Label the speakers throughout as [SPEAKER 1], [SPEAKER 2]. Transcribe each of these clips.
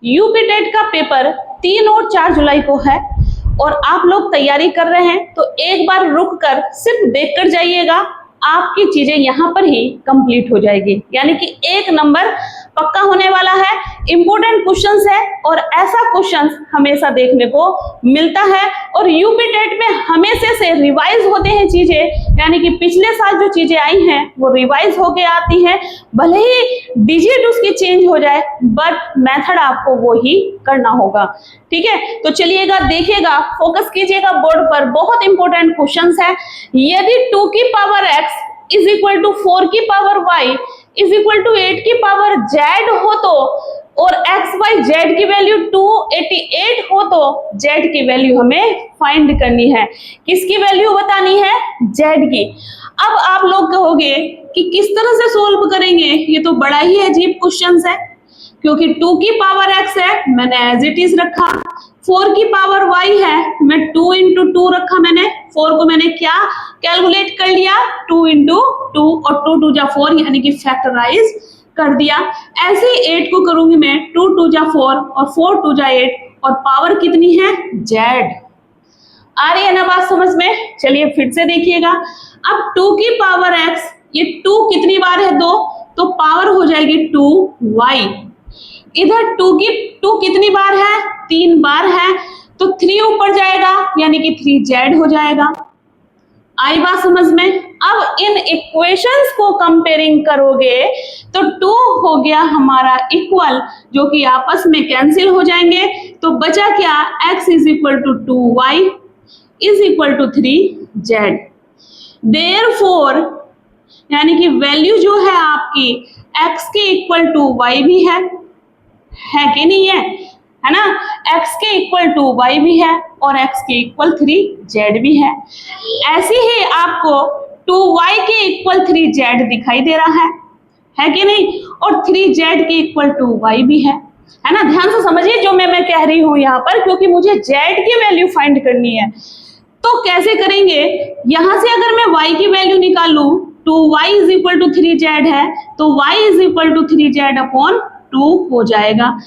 [SPEAKER 1] UP TET का paper 3 और 4 जुलाई को है और आप लोग तैयारी कर रहे हैं तो एक बार रुक कर सिर्फ देख कर जाइएगा, आपकी चीजें यहाँ पर ही कंप्लीट हो जाएगी। यानी कि 1 नंबर पक्का होने वाला है। इंपॉर्टेंट क्वेश्चंस है और ऐसा क्वेश्चंस हमेशा देखने को मिलता है और यूपी टेट में हमेशा से रिवाइज होते हैं चीजें, यानी कि पिछले साल जो चीजें आई हैं वो रिवाइज होके आती हैं। भले ही डिजिट उसकी चेंज हो जाए बट मेथड आपको वो ही करना होगा। ठीक है, तो चलिएगा, देखिएगा, फोकस कीजिएगा बोर्ड पर। बहुत इंपॉर्टेंट क्वेश्चंस है। यदि 2 की power x is equal to 4 की power y is equal to 8 की पावर z हो तो, और x y z की वैल्यू 288 हो तो z की वैल्यू हमें फाइंड करनी है। किसकी वैल्यू बतानी है? z की। अब आप लोग कहोगे कि किस तरह से सोल्व करेंगे, ये तो बड़ा ही अजीब क्वेश्चन है, क्योंकि 2 की पावर x है, मैंने एज इट इज रखा। 4 की पावर y है, मैं 2 इंटू 2 रखा मैंने। 4 को मैंने क्या कैलकुलेट कर लिया? 2 इंटू 2 और 2 2 जा 4 यानी कि फैक्टराइज कर दिया। ऐसे ही 8 को करूंगी मैं, 2 2 जा 4 और 4 2 जा 8 और पावर कितनी है? z। आ रही है ना बात समझ में? चलिए फिर से देखिएगा। अब 2 की पावर x, ये 2 कितनी बार है? 2, तो पावर हो जाएगी 2y। इधर 2 कितनी बार है? 3 बार है, तो 3 ऊपर जाएगा यानी कि 3z हो जाएगा। आई बात समझ में? अब इन इक्वेशंस को कंपेयरिंग करोगे तो 2 हो गया हमारा इक्वल, जो कि आपस में कैंसिल हो जाएंगे, तो बचा क्या? x is equal to 2y is equal to 3z। Therefore यानी कि वैल्यू जो है आपकी x के इक्वल टू y भी है कि नहीं है ना? x के इक्वल टू y भी है और x के इक्वल 3z भी है। ऐसे ही आपको 2y के इक्वल 3z दिखाई दे रहा है कि नहीं? और 3z के इक्वल टू y भी है ना? ध्यान से समझिए जो मैं कह रही हूं यहाँ पर, क्योंकि मुझे z की वैल्यू फाइंड करनी है। तो कैसे करेंगे? यहां से अगर मैं y की वैल्यू निकालू, 2y is equal to 3z है, तो y is equal to 3z upon 2 हो जाएगा,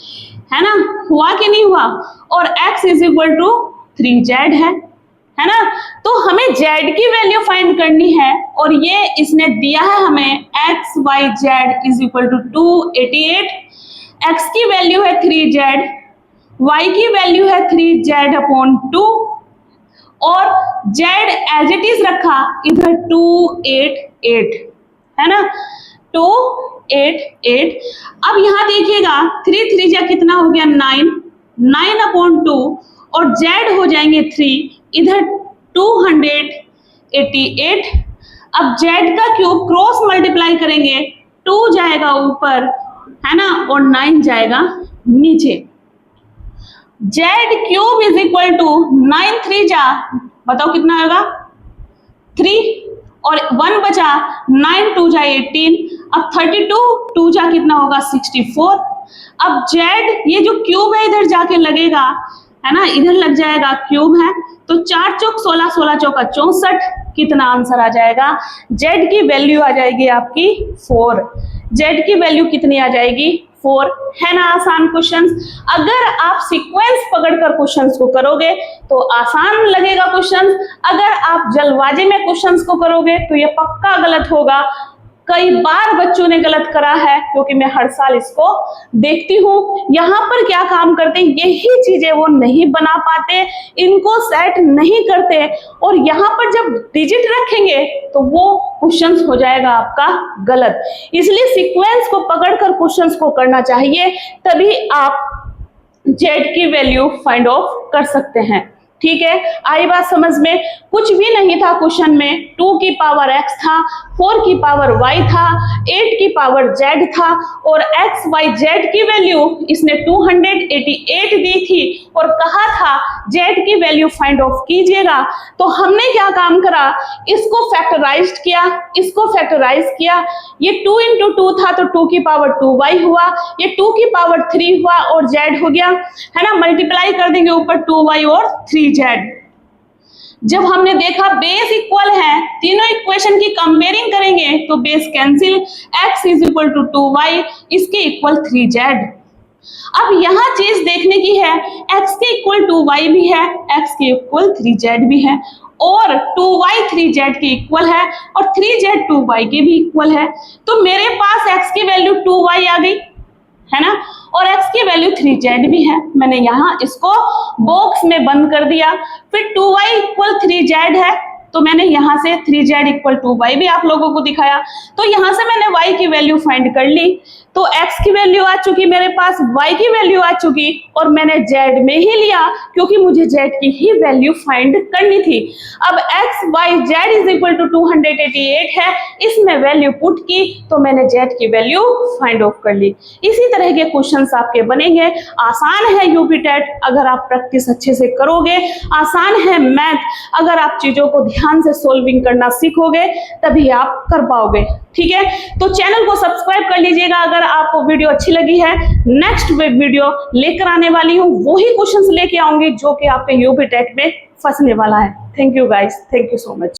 [SPEAKER 1] है ना? हुआ कि नहीं हुआ? और x is equal to 3z है ना? तो हमें z की वैल्यू फाइंड करनी है और ये इसने दिया है हमें x y z is equal to 288। x की वैल्यू है 3z, y की वैल्यू है 3z अपॉन 2 और z एज इट इज रखा इधर 288, है ना? 288। अब यहाँ देखिएगा 3 3 जा कितना हो गया? 9 अपॉन 2 और z हो जाएंगे 3, इधर 288। अब z का क्यूब क्रॉस मल्टीप्लाई करेंगे, 2 जाएगा ऊपर, है ना, और 9 जाएगा नीचे। z cube is equal to 9 3 जा, बताओ कितना होगा? 3 और 1 बचा, 9 2 जा 18। अब 32 2 जा कितना होगा? 64। अब z ये जो क्यूब है इधर जाके लगेगा, है ना, इधर लग जाएगा, क्यूब है तो 4 चौक 16, 16 चौका 64। कितना आंसर आ जाएगा? z की वैल्यू आ जाएगी आपकी 4। z की वैल्यू कितनी आ जाएगी? 4। है ना आसान क्वेश्चन? अगर आप सीक्वेंस पकड़कर क्वेश्चंस को करोगे तो आसान लगेगा क्वेश्चन, अगर आप जल्दबाजी में क्वेश्चंस को करोगे तो ये पक्का गलत होगा। कई बार बच्चों ने गलत करा है, क्योंकि मैं हर साल इसको देखती हूँ। यहाँ पर क्या काम करते हैं, यही चीजें वो नहीं बना पाते, इनको सेट नहीं करते, और यहाँ पर जब डिजिट रखेंगे तो वो क्वेश्चंस हो जाएगा आपका गलत। इसलिए सीक्वेंस को पकड़कर क्वेश्चंस को करना चाहिए, तभी आप z की वैल्यू फाइंड आउट कर सकते हैं। ठीक है, आई बात समझ में? कुछ भी नहीं था क्वेश्चन में, 2 की पावर x था, 4 की पावर y था, 8 की पावर z था और x y z की वैल्यू इसने 288 दी थी और कहा था z की वैल्यू फाइंड आउट कीजिएगा। तो हमने क्या काम करा? इसको फैक्टराइज्ड किया, इसको फैक्टराइज किया। ये 2 इंटू 2 था तो 2 की पावर 2y हुआ, ये 2 की पावर 3 हुआ और z हो गया, है ना? मल्टीप्लाई कर देंगे ऊपर 2y और 3z। जब हमने देखा बेस इक्वल है, तीनों इक्वेशन की कंपेयरिंग करेंगे तो base cancel, x is equal to 2y इसके इक्वल 3z। अब यहां चीज देखने की है, x के इक्वल 2y भी है, x के इक्वल 3z भी है, और 2y 3z के इक्वल है और 3z 2y के भी इक्वल है। तो मेरे पास x की वैल्यू 2y आ गई है ना, और x की वैल्यू 3z भी है। मैंने यहाँ इसको बॉक्स में बंद कर दिया। फिर 2y इक्वल 3z है, तो मैंने यहाँ से 3z इक्वल 2y भी आप लोगों को दिखाया। तो यहाँ से मैंने y की वैल्यू फाइंड कर ली, तो x की वैल्यू आ चुकी मेरे पास, y की वैल्यू आ चुकी, और मैंने z में ही लिया क्योंकि मुझे z की ही वैल्यू फाइंड करनी थी। अब x y z is equal to 288 है, इसमें वैल्यू पुट की तो मैंने z की वैल्यू फाइंड आउट कर ली। इसी तरह के क्वेश्चंस आपके बनेंगे। आसान है यूपी टेट अगर आप प्रैक्टिस अच्छे से करोगे, आसान है मैथ अगर आप चीजों को ध्यान से सोल्विंग करना सीखोगे तभी आप कर पाओगे। ठीक है, तो चैनल को सब्सक्राइब कर लीजिएगा अगर आपको वीडियो अच्छी लगी है। नेक्स्ट वीडियो लेकर आने वाली हूँ, वही क्वेश्चंस लेके आऊंगी जो कि आपके यूपी टेट में फंसने वाला है। Thank you guys, thank you so much.